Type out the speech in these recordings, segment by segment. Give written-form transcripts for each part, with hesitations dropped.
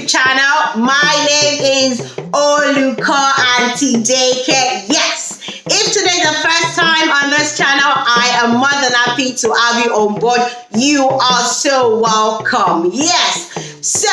YouTube channel. My name is Oluko Auntie Daycare. Yes, if today's the first time on this channel, I am more than happy to have you on board. You are so welcome. Yes, so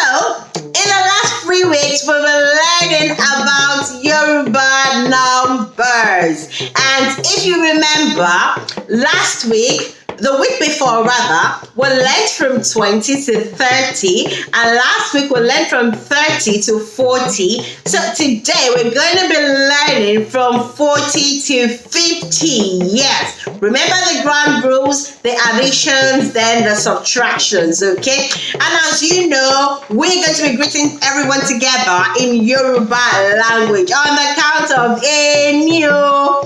in the last 3 weeks, we've been learning about Yoruba numbers. And if you remember, last week, the week before rather, we learned from 20 to 30, and last week we learned from 30 to 40. So today we're going to be learning from 40 to 50. Yes, remember the ground rules, the additions, then the subtractions, okay? And as you know, we're going to be greeting everyone together in Yoruba language on the count of Enyo,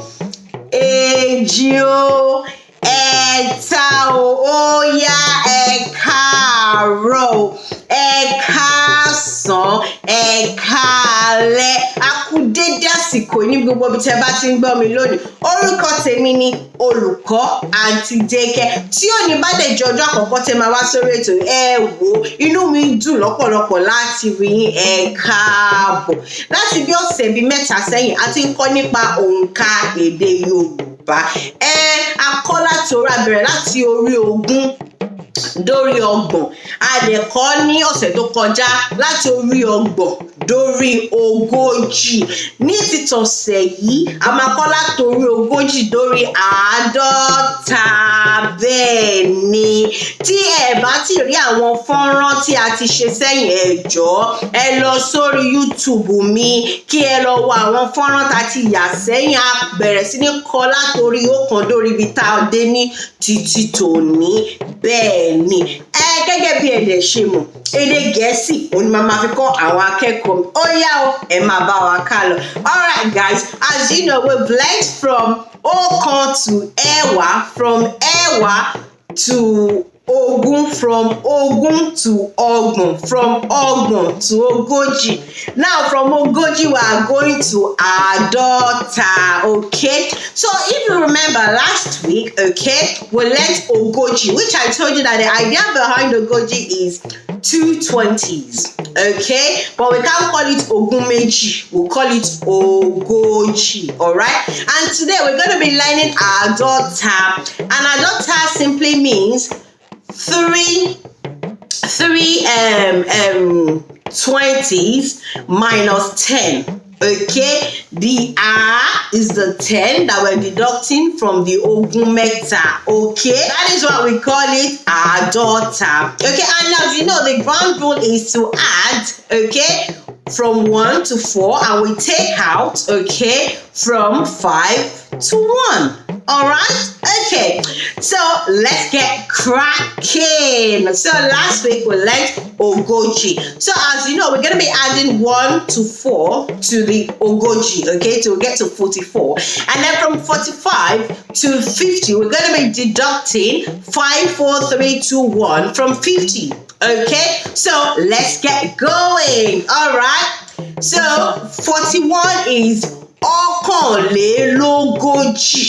Ejo, Ẹ̀ta o, óyá, ẹ̀kaàárọ̀, ẹ̀kaàsán, ẹ̀kaalẹ́. A kú dédé àsìkò ní gbogbo ibi tẹ́ bá ti ń gbọ́ mi lónìí. Orúkọ tèmi ni Olùkọ́ Aunty Daycare. Tí òní bá dé jẹ́ ọjọ́ àkọ́kọ́ tẹ́ máa wá sórí ètò ẹ wò, inú mi dùn lọ́pọ̀lọpọ̀ láti rí yín, ẹ káàbọ̀. Láti bí ọ̀sẹ̀ bíi mẹ́ta sẹ́yìn, a ti ń kọ́ nípa òǹkà èdè Yorùbá. A kọ́ láti orí abẹ̀rẹ̀ láti orí ogún dórí ọgbọ̀n. A dẹ̀ kọ́ ní ọ̀sẹ̀ tó kọjá láti orí ọgbọ̀n dórí ogójì. Ní títọ̀sẹ̀ yìí, a máa kọ́ láti orí ogójì dórí àádọ́ta. Bẹ́ẹ̀ ni, tí ẹ bá ti rí àwọn fọ́nrán tí a ti ṣe sẹ́yìn, ẹ jọ̀ọ́ ẹ lọ sórí YouTube mi kí ẹ lọ wo àwọn fọ́nrán tá a ti yà sẹ́yìn. A bẹ̀rẹ̀ sí ní kọ́ láti orí ọ̀kan dórí ibi tá a dé ní títí tòní. Bẹ́ẹ̀ ni, gẹ́gẹ́ bí ẹ dẹ̀ ṣe mọ̀, èdè Gẹ̀ẹ́sì òun ni màá máa fi kọ́ àwọn akẹ́kọ̀ọ́ mi. Ó yá o, ẹ máa bá wa ká lọ. Alright guys, as you know, we've learned from ọ̀kan to ẹ̀wá, from ẹ̀wá to ogún, from ogún to ọgbọ̀n, from ọgbọ̀n to ogójì. Now from ogójì we are going to àádọ́ta, okay? So if you remember last week, okay, we learned ogójì, which I told you that the idea behind ogójì is 2 20s, okay? But we can't call it ogún méjì, we'll call it ogójì, alright? And today we're going to be learning àádọ́ta, and àádọ́ta simply means three 20s minus 10. Okay, the is the 10 that we're deducting from the ogún mẹ́ta. Okay, that is what we call it àádọ́ta. Okay, and as you know, the ground rule is to add, okay, from 1 to 4, and we take out, okay, from 5 to 1. All right, okay, so let's get cracking. So last week we learned ogójì. So as you know, we're going to be adding 1 to 4 to the ogójì, okay, to get to 44. And then from 45 to 50, we're going to be deducting 5, 4, 3, 2, 1 from 50. Okay, so let's get going. All right, so 41 is ọ̀kànlélógójì.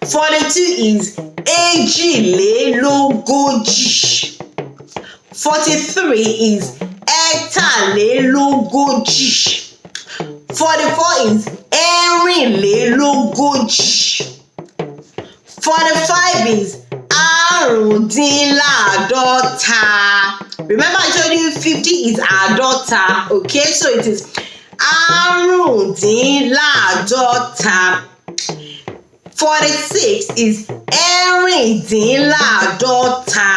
42 is èjìlélógójì. 43 is ẹ̀tàlélógójì. 44 is ẹ̀rìnlélógójì. 45 is àrùndínláàádọ́ta. Remember I told you 50 is àádọ́ta, okay? So it is àrùndínláàádọ́ta. 46 is ẹ̀rìndínláàádọ́ta.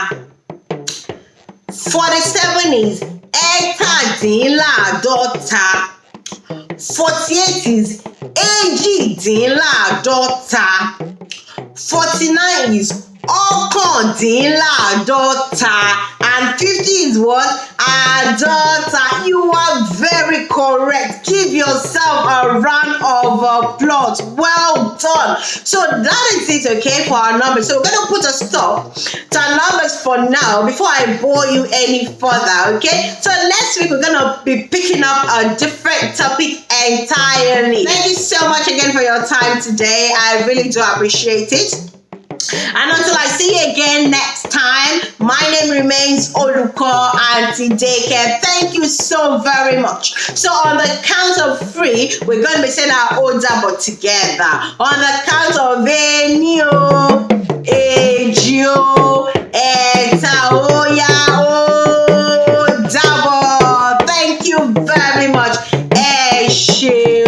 47 is ẹ̀tàdínláàádọ́ta. 48 is èjìdínláàádọ́ta. 49 is ọ̀kàndínláàádọ́ta, and 50 is what? Àádọ́ta. You are very correct. Give yourself a round of applause. Well done. So that is it, okay, for our numbers. So we're going to put a stop to our numbers for now before I bore you any further, okay? So next week we're going to be picking up a different topic entirely. Thank you so much again for your time today. I really do appreciate it. And until I see you again next time, my name remains Oluko Auntie Daycare. Thank you so very much. So on the count of 3, we're going to be saying our Odabo together. On the count of Enio, Ejio, Eta, Oya, Odabo. Thank you very much. Eshu.